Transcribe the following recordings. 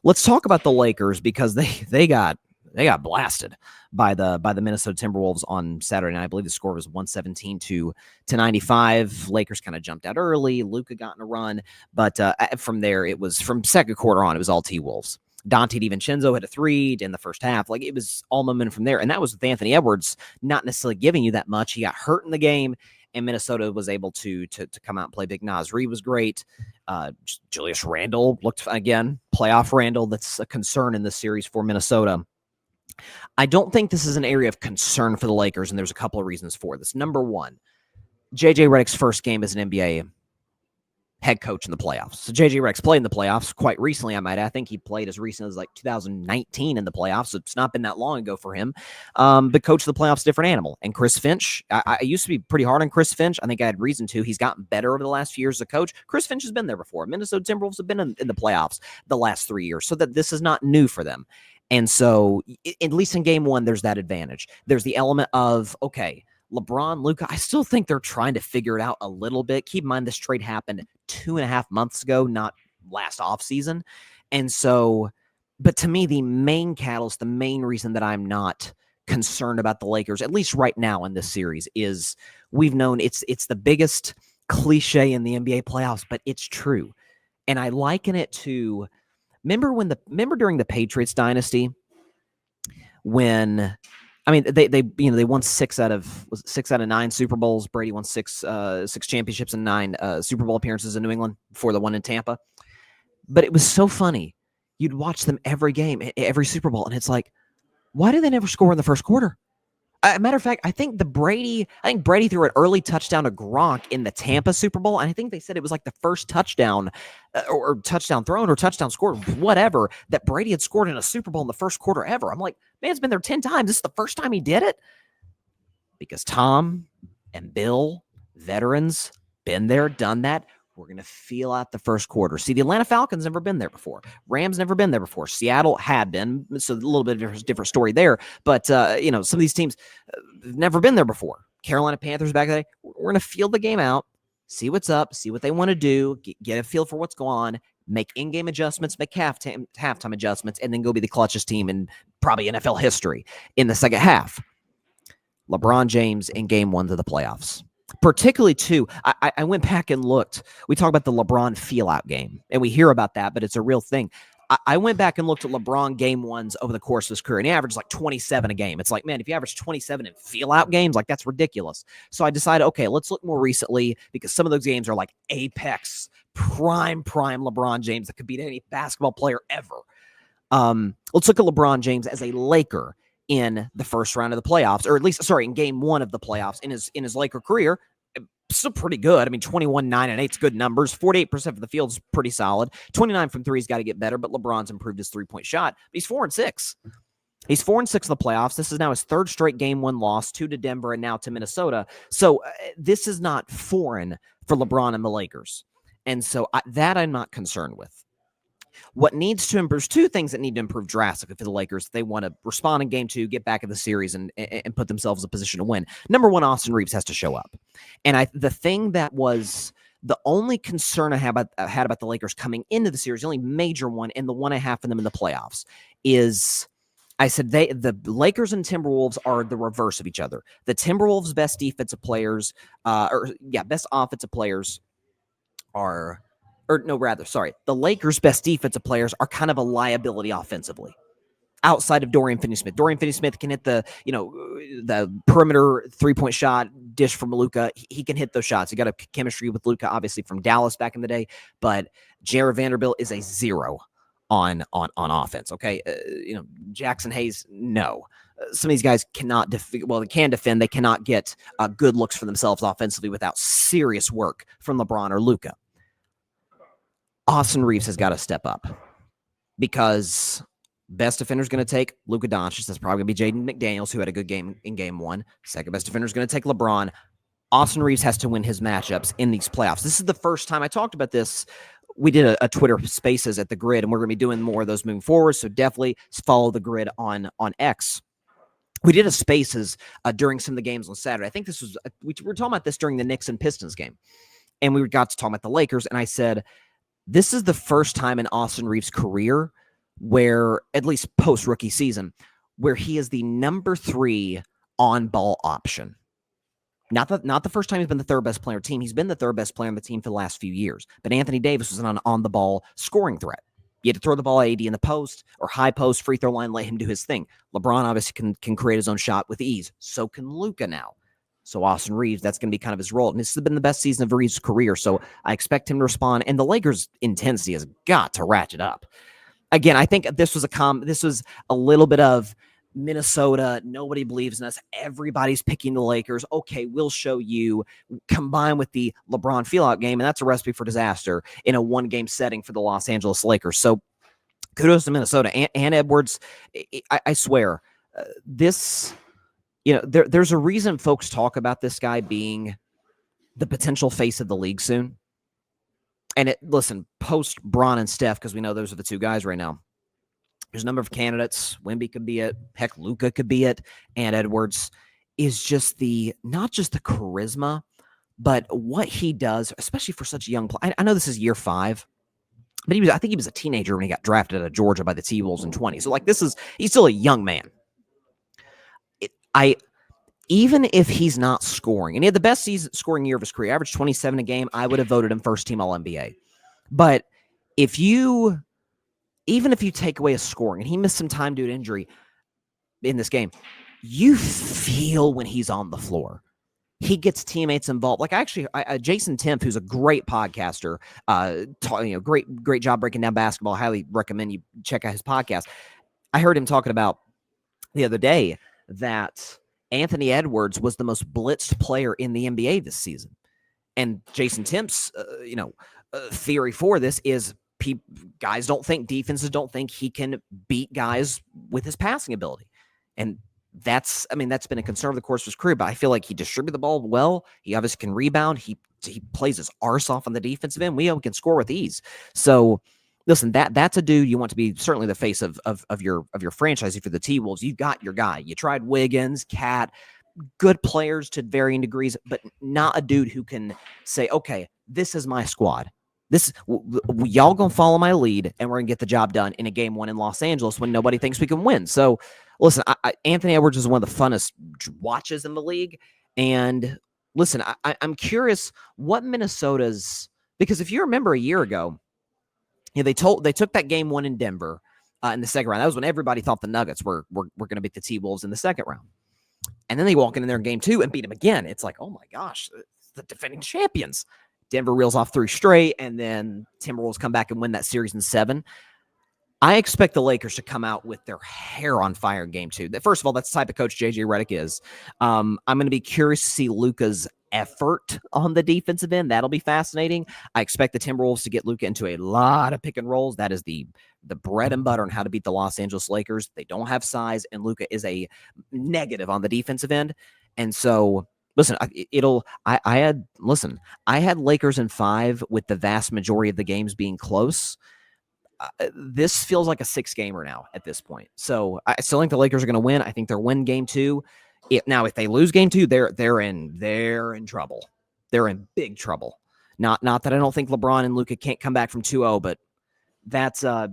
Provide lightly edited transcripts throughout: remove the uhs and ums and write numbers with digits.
let's talk about the Lakers because they got blasted by the Minnesota Timberwolves on Saturday night. I believe the score was 117 to 95. Lakers kind of jumped out early. Luka got in a run, but from there it was from second quarter on. It was all T-Wolves. Dante DiVincenzo hit a three in the first half. Like, it was all momentum from there, and that was with Anthony Edwards not necessarily giving you that much. He got hurt in the game, and Minnesota was able to come out and play big. Naz Reid was great. Julius Randle looked, again, playoff Randle. That's a concern in this series for Minnesota. I don't think this is an area of concern for the Lakers, and there's a couple of reasons for this. Number one, J.J. Redick's first game as an NBA head coach in the playoffs. So J.J. Redick's played in the playoffs quite recently, I might add. I think he played as recent as like 2019 in the playoffs, so it's not been that long ago for him. But coach of the playoffs, different animal. And Chris Finch, I used to be pretty hard on Chris Finch. I think I had reason to. He's gotten better over the last few years as a coach. Chris Finch has been there before. Minnesota Timberwolves have been in the playoffs the last 3 years, so that this is not new for them. And so, at least in game one, there's that advantage. There's the element of, okay, LeBron, Luka, I still think they're trying to figure it out a little bit. Keep in mind, this trade happened 2.5 months ago, not last offseason. And so, but to me, the main catalyst, the main reason that I'm not concerned about the Lakers, at least right now in this series, is we've known it's the biggest cliche in the NBA playoffs, but it's true. And I liken it to, remember during the Patriots dynasty when, I mean, they won 6 out of 9 Super Bowls. Brady won six championships and 9 Super Bowl appearances in New England before the one in Tampa. But it was so funny. You'd watch them every game, every Super Bowl, and it's like, why do they never score in the first quarter? Matter of fact, I think Brady threw an early touchdown to Gronk in the Tampa Super Bowl, and I think they said it was like the first touchdown or touchdown thrown or touchdown scored, whatever, that Brady had scored in a Super Bowl in the first quarter ever. I'm like, man's been there 10 times. This is the first time he did it? Because Tom and Bill, veterans, been there, done that. We're going to feel out the first quarter. See, the Atlanta Falcons never been there before. Rams never been there before. Seattle had been, so a little bit of a different story there. But, some of these teams have never been there before. Carolina Panthers back then, we're going to feel the game out, see what's up, see what they want to do, get a feel for what's going on, make in-game adjustments, make halftime adjustments, and then go be the clutchest team in probably NFL history in the second half. LeBron James in game 1 of the playoffs. Particularly, too, I went back and looked. We talk about the LeBron feel-out game, and we hear about that, but it's a real thing. I went back and looked at LeBron game 1s over the course of his career, and he averaged like 27 a game. It's like, man, if you average 27 in feel-out games, like, that's ridiculous. So I decided, okay, let's look more recently, because some of those games are like apex, prime LeBron James that could beat any basketball player ever. Let's look at LeBron James as a Laker in the first round of the playoffs, or at least, in game 1 of the playoffs in his Laker career. Still pretty good. I mean, 21, 9, and 8 is good numbers. 48% from the field is pretty solid. 29 from 3 has got to get better, but LeBron's improved his three-point shot. But he's 4-6. He's 4-6 in the playoffs. This is now his 3rd straight game 1 loss, 2 to Denver and now to Minnesota. So this is not foreign for LeBron and the Lakers. And so that I'm not concerned with. What needs to improve, there's 2 things that need to improve drastically for the Lakers if they want to respond in game 2, get back in the series, and put themselves in a position to win. Number 1, Austin Reeves has to show up. And the thing that was the only concern I had about the Lakers coming into the series, the only major one, and the one I have for them in the playoffs, is I said the Lakers and Timberwolves are the reverse of each other. The Timberwolves' best defensive players, best offensive players are... the Lakers' best defensive players are kind of a liability offensively. Outside of Dorian Finney-Smith. Dorian Finney-Smith can hit the perimeter three-point shot, dish from Luka. He can hit those shots. He got a chemistry with Luka, obviously, from Dallas back in the day. But Jared Vanderbilt is a 0 on offense, okay? Jackson Hayes, no. Some of these guys cannot they can defend. They cannot get good looks for themselves offensively without serious work from LeBron or Luka. Austin Reeves has got to step up, because best defender is going to take Luka Doncic. That's probably going to be Jaden McDaniels, who had a good game in game 1. Second best defender is going to take LeBron. Austin Reeves has to win his matchups in these playoffs. This is the first time I talked about this. We did a Twitter Spaces at the Grid, and we're going to be doing more of those moving forward. So definitely follow the Grid on X. We did a Spaces during some of the games on Saturday. I think this was we were talking about this during the Knicks and Pistons game, and we got to talk about the Lakers. And I said, this is the first time in Austin Reeves' career where, at least post rookie season, where he is the number 3 on ball option. Not the first time he's been the third best player on the team. He's been the third best player on the team for the last few years. But Anthony Davis was an on the ball scoring threat. You had to throw the ball at AD in the post or high post, free throw line, let him do his thing. LeBron obviously can create his own shot with ease. So can Luka now. So Austin Reeves, that's going to be kind of his role. And this has been the best season of Reeves' career. So I expect him to respond. And the Lakers' intensity has got to ratchet up. Again, I think this was a little bit of Minnesota, nobody believes in us. Everybody's picking the Lakers. Okay, we'll show you, combined with the LeBron feel-out game, and that's a recipe for disaster in a one-game setting for the Los Angeles Lakers. So kudos to Minnesota. And Edwards, I swear, this, there's a reason folks talk about this guy being the potential face of the league soon. And listen, post Bron and Steph, because we know those are the two guys right now. There's a number of candidates. Wemby could be it. Heck, Luka could be it. And Edwards is just not just the charisma, but what he does, especially for such a young player. I know this is year 5, but I think he was a teenager when he got drafted out of Georgia by the T-Wolves in 20. So he's still a young man. Even if he's not scoring, and he had the best scoring year of his career, averaged 27 a game, I would have voted him first team All-NBA. But even if you take away his scoring, and he missed some time due to injury in this game, you feel when he's on the floor. He gets teammates involved. Like Jason Timpf, who's a great podcaster, great job breaking down basketball. I highly recommend you check out his podcast. I heard him talking about the other day that Anthony Edwards was the most blitzed player in the NBA this season. And Jason Timpf's, theory for this is defenses don't think he can beat guys with his passing ability. And that's been a concern of the course of his career, but I feel like he distributed the ball well. He obviously can rebound. He plays his arse off on the defensive end. We can score with ease. So listen, that's a dude you want to be certainly the face of your franchise. For the T-Wolves, you've got your guy. You tried Wiggins, Cat, good players to varying degrees, but not a dude who can say, okay, this is my squad. Y'all gonna follow my lead, and we're gonna get the job done in a game 1 in Los Angeles when nobody thinks we can win. So listen, Anthony Edwards is one of the funnest watches in the league. And listen, I'm curious what Minnesota's, because if you remember a year ago, they took that game 1 in Denver in the second round. That was when everybody thought the Nuggets were going to beat the T-Wolves in the second round. And then they walk in there in game 2 and beat them again. It's like, oh my gosh, the defending champions. Denver reels off 3 straight, and then Timberwolves come back and win that series in 7. I expect the Lakers to come out with their hair on fire in game 2. First of all, that's the type of coach JJ Redick is. I'm going to be curious to see Luka's effort on the defensive end. That'll be fascinating. I expect the Timberwolves to get Luka into a lot of pick and rolls. That is the bread and butter on how to beat the Los Angeles Lakers. They don't have size, and Luka is a negative on the defensive end. And so, listen, I had Lakers in 5 with the vast majority of the games being close. This feels like a 6-gamer now at this point. So I still think the Lakers are going to win. I think they'll win game 2. If they lose game 2, they're in trouble. They're in big trouble. Not that I don't think LeBron and Luka can't come back from 2-0, but that's I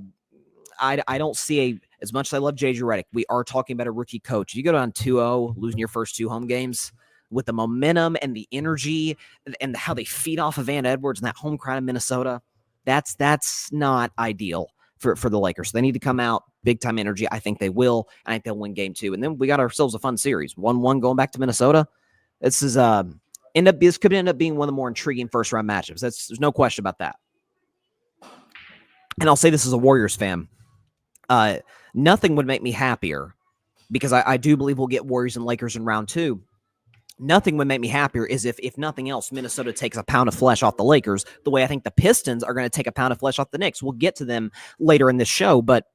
don't see as much as I love JJ Redick. We are talking about a rookie coach. You go down 2-0, losing your first 2 home games with the momentum and the energy and how they feed off of Van Edwards and that home crowd in Minnesota. That's not ideal for the Lakers. So they need to come out, big time energy. I think they will. I think they'll win game 2. And then we got ourselves a fun series. 1-1 going back to Minnesota. This could end up being one of the more intriguing first round matchups. There's no question about that. And I'll say this as a Warriors fan. Nothing would make me happier, because I do believe we'll get Warriors and Lakers in round 2. Nothing would make me happier is if nothing else, Minnesota takes a pound of flesh off the Lakers, the way I think the Pistons are going to take a pound of flesh off the Knicks. We'll get to them later in this show, but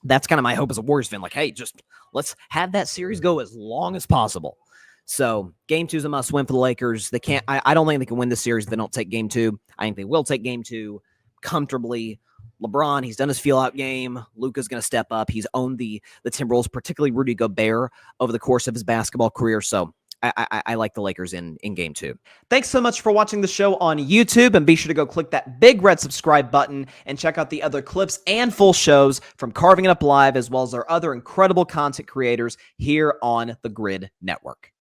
that's kind of my hope as a Warriors fan. Like, hey, just let's have that series go as long as possible. So game 2 is a must win for the Lakers. They can't. I don't think they can win this series if they don't take game 2. I think they will take game 2 comfortably. LeBron, he's done his feel-out game. Luka's going to step up. He's owned the Timberwolves, particularly Rudy Gobert, over the course of his basketball career. So I like the Lakers in game 2. Thanks so much for watching the show on YouTube, and be sure to go click that big red subscribe button and check out the other clips and full shows from Carving It Up Live, as well as our other incredible content creators here on the Grid Network.